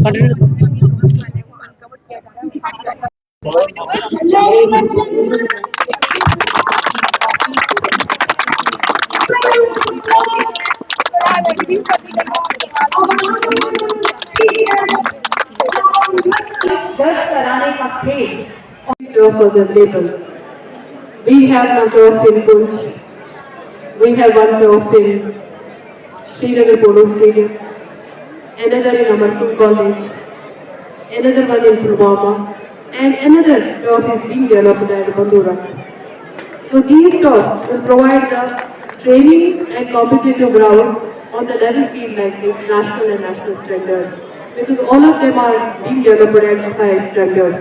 Turf available. We have some turf in Punch. We have one turf in Srinagar Polo Stadium, another in Amarsun College, another one in Pulwama, and another turf is being developed at Bandura. So these turfs will provide the training and competitive ground on the level field like international and national standards, because all of them are being developed at FIS standards.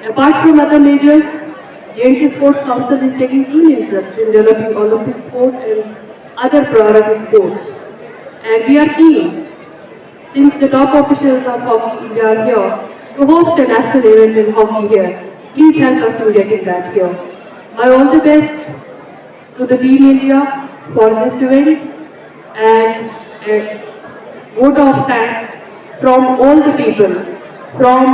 Apart from other majors, J&K Sports Council is taking keen interest in developing Olympic sport and other priority sports. And we are keen, since the top officials of Hockey India are here, to host a national event in hockey here. Please help us in getting that here. My all the best to the Team India for this event, and a vote of thanks from all the people, from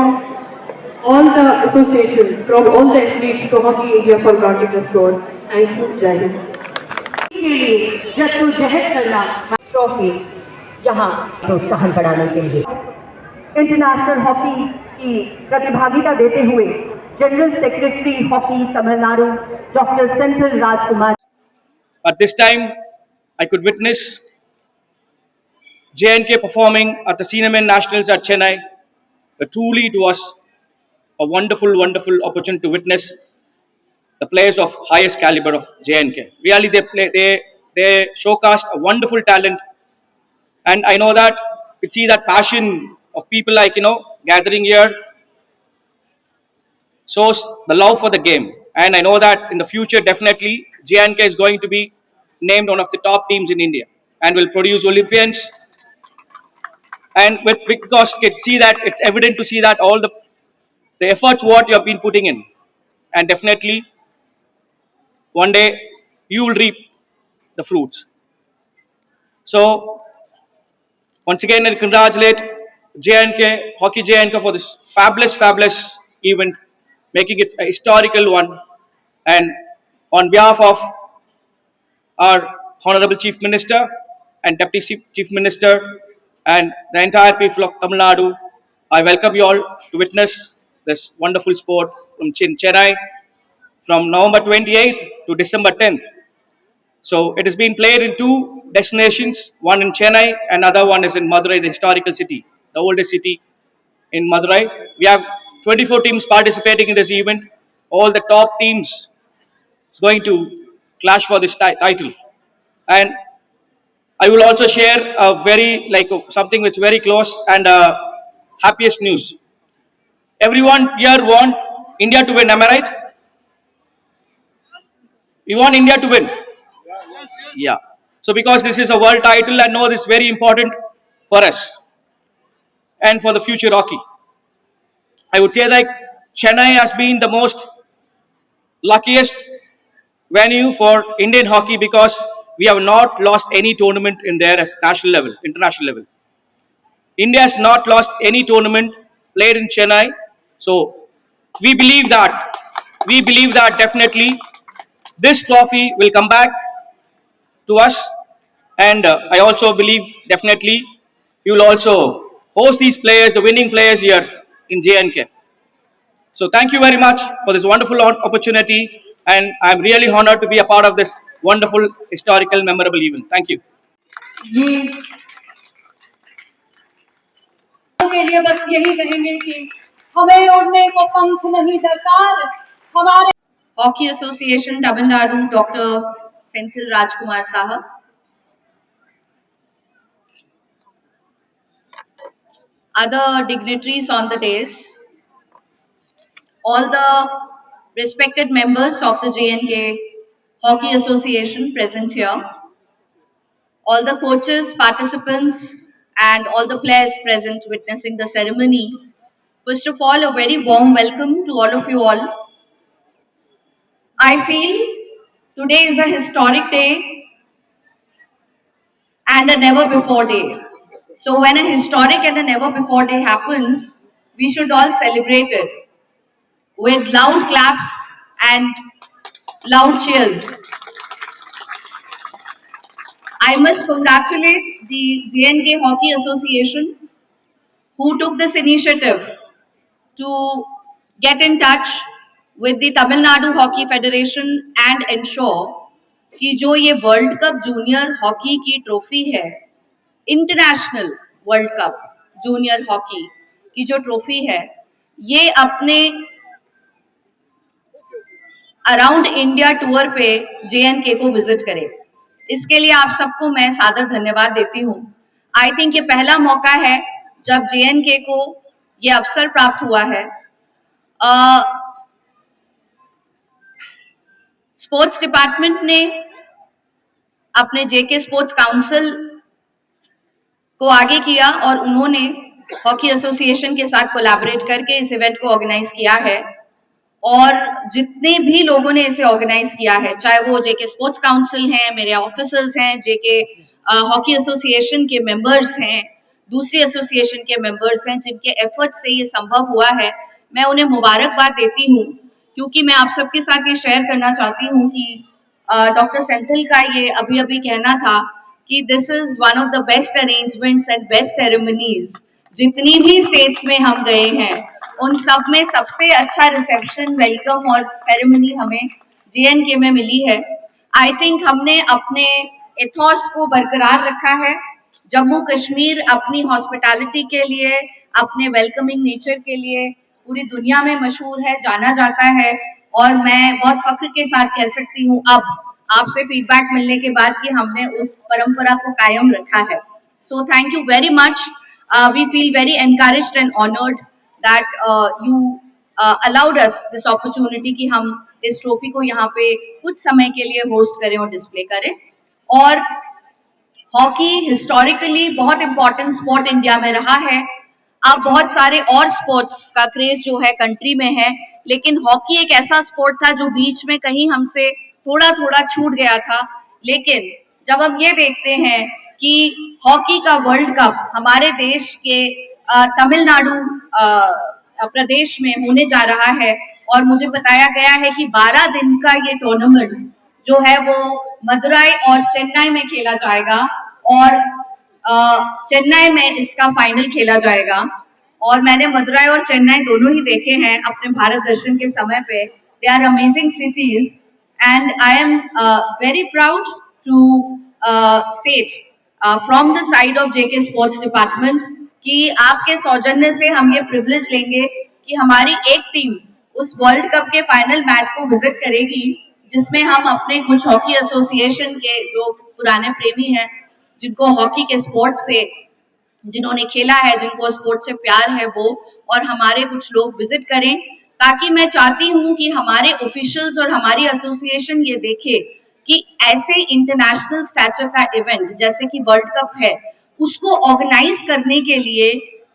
all the associations, from all the athletes to Hockey India for granting us tour. Thank you, Jai Hind. के लिए जद्दोजहद करना trophy यहाँ प्रोत्साहन बढ़ाने के लिए international hockey की प्रतिभागिता देते हुए general secretary hockey Tamil Nadu doctor Senthil Rajkumar. At this time, I could witness J&K performing at the Senior Men Nationals at Chennai. Truly, it was a wonderful, wonderful opportunity to witness the players of highest caliber of J&K. Really, they showcased a wonderful talent, and I know that you see that passion of people like gathering here shows the love for the game, and I know that in the future definitely J&K is going to be named one of the top teams in India and will produce Olympians. And because you can see that it's evident to see that all the efforts what you have been putting in, and definitely one day you will reap the fruits. So once again, I congratulate J&K, Hockey J&K for this fabulous event, making it a historical one. And on behalf of our Honorable Chief Minister and Deputy Chief Minister and the entire people of Tamil Nadu, I welcome you all to witness this wonderful sport from Chennai from November 28th to December 10th. So it has been played in two destinations, one in Chennai, another one is in Madurai, the historical city, the oldest city in Madurai. We have 24 teams participating in this event. All the top teams is going to clash for this title. And I will also share a very something which is very close and happiest news. Everyone here want India to win, am I right? We want India to win. Yeah. So because this is a world title, I know this is very important for us and for the future hockey. I would say like Chennai has been the most luckiest venue for Indian hockey because we have not lost any tournament in there as national level, international level. India has not lost any tournament played in Chennai. So we believe that definitely this trophy will come back to us. And I also believe definitely you will also host these players, the winning players here in J&K. So thank you very much for this wonderful opportunity, and I'm really honored to be a part of this wonderful, historical, memorable event. Thank you. ये के लिए बस यही कहेंगे कि हमें उड़ने को पंख नहीं दरकार हमारे Hockey Association Tamil Nadu, Dr. Senthil Rajkumar Sahab. Other dignitaries on the dais, all the respected members of the J&K Hockey Association present here, all the coaches, participants, and all the players present witnessing the ceremony. First of all, a very warm welcome to all of you all. I feel today is a historic day and a never before day. So when a historic and a never before day happens, we should all celebrate it with loud claps and loud cheers. I must congratulate the JNK Hockey Association who took this initiative to get in touch with the Tamil Nadu Hockey Federation and ensure कि जो ये world cup junior hockey की trophy है, international world cup junior hockey की जो trophy है, ये अपने अराउंड इंडिया टूर पे JNK को विजिट करे. इसके लिए आप सबको मैं सादर धन्यवाद देती हूँ. आई थिंक ये पहला मौका है जब JNK को ये अवसर प्राप्त हुआ है. स्पोर्ट्स डिपार्टमेंट ने अपने JK स्पोर्ट्स काउंसिल को आगे किया और उन्होंने हॉकी एसोसिएशन के साथ कोलैबोरेट करके इस इवेंट को ऑर्गेनाइज किया है. और जितने भी लोगों ने इसे ऑर्गेनाइज किया है, चाहे वो JK स्पोर्ट्स काउंसिल हैं, मेरे ऑफिसर्स हैं, JK हॉकी एसोसिएशन के मेंबर्स हैं, दूसरी एसोसिएशन के मेंबर्स हैं, जिनके एफर्ट से ये संभव हुआ है, मैं उन्हें मुबारकबाद देती हूँ. क्योंकि मैं आप सबके साथ ये शेयर करना चाहती हूँ कि डॉक्टर सेंथिल का ये अभी अभी कहना था कि this is one of the best arrangements and best ceremonies. जितनी भी स्टेट्स में हम गए हैं उन सब में सबसे अच्छा रिसेप्शन, वेलकम और सेरेमनी हमें JNK में मिली है. आई थिंक हमने अपने एथॉस को बरकरार रखा है. जम्मू कश्मीर अपनी हॉस्पिटैलिटी के लिए, अपने वेलकमिंग नेचर के लिए पूरी दुनिया में मशहूर है, जाना जाता है. और मैं बहुत फख्र के साथ कह सकती हूँ अब आपसे फीडबैक मिलने के बाद कि हमने उस परंपरा को कायम रखा है. So thank you very much. We feel very encouraged and honored that you allowed us this opportunity कि हम इस ट्रॉफी को यहाँ पे कुछ समय के लिए होस्ट करें और डिस्प्ले करें. और हॉकी हिस्टोरिकली बहुत इम्पोर्टेंट स्पोर्ट इंडिया में रहा है. अब बहुत सारे और स्पोर्ट्स का क्रेज जो है कंट्री में है, लेकिन हॉकी एक ऐसा स्पोर्ट था जो बीच में कहीं हमसे थोड़ा थोड़ा छूट गया था. लेकिन जब हम ये देखते हैं कि हॉकी का वर्ल्ड कप हमारे देश के तमिलनाडु प्रदेश में होने जा रहा है और मुझे बताया गया है कि 12 दिन का ये टूर्नामेंट जो है वो मदुरई और चेन्नई में खेला जाएगा और चेन्नई में इसका फाइनल खेला जाएगा. और मैंने मदुरई और चेन्नई दोनों ही देखे हैं अपने भारत दर्शन के समय पे. They are amazing cities and I am very proud to state from the side of JK sports department कि आपके सौजन्य से हम ये प्रिविलेज लेंगे कि हमारी एक टीम उस वर्ल्ड कप के फाइनल मैच को विजिट करेगी, जिसमें हम अपने कुछ हॉकी एसोसिएशन के जो पुराने प्रेमी हैं, जिनको हॉकी के स्पोर्ट से, जिन्होंने खेला है, जिनको स्पोर्ट से प्यार है, वो और हमारे कुछ लोग विजिट करें. ताकि मैं चाहती हूँ कि हमारे ऑफिशियल्स और हमारी एसोसिएशन ये देखे कि ऐसे इंटरनेशनल स्टैचर का इवेंट जैसे कि वर्ल्ड कप है, उसको ऑर्गेनाइज करने के लिए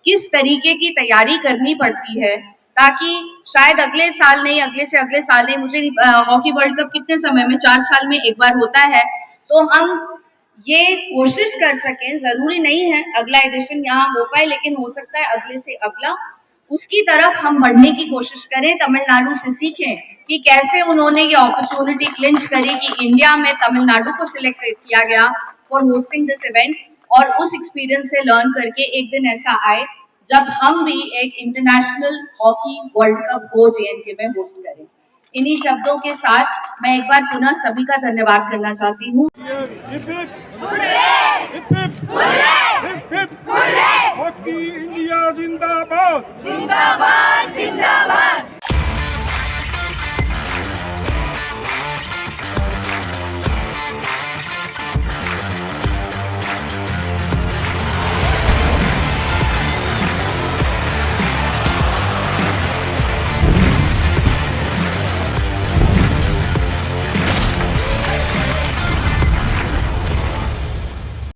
किस तरीके की तैयारी करनी पड़ती है. ताकि शायद अगले साल नहीं, अगले से अगले साल नहीं, मुझे हॉकी वर्ल्ड कप कितने समय में, 4 साल में एक बार होता है, तो हम ये कोशिश कर सकें. जरूरी नहीं है अगला एडिशन यहाँ हो पाए, लेकिन हो सकता है अगले से अगला, उसकी तरफ हम बढ़ने की कोशिश करें. तमिलनाडु से सीखें कि कैसे उन्होंने ये अपॉर्चुनिटी क्लिंच करी कि इंडिया में तमिलनाडु को सिलेक्ट किया गया फॉर होस्टिंग दिस इवेंट. और उस एक्सपीरियंस से लर्न करके एक दिन ऐसा आए जब हम भी एक इंटरनेशनल हॉकी वर्ल्ड कप को JNK में होस्ट करें. इन्हीं शब्दों के साथ मैं एक बार पुनः सभी का धन्यवाद करना चाहती हूँ. हॉकी इंडिया जिंदाबाद. जिंदाबाद जिंदाबाद.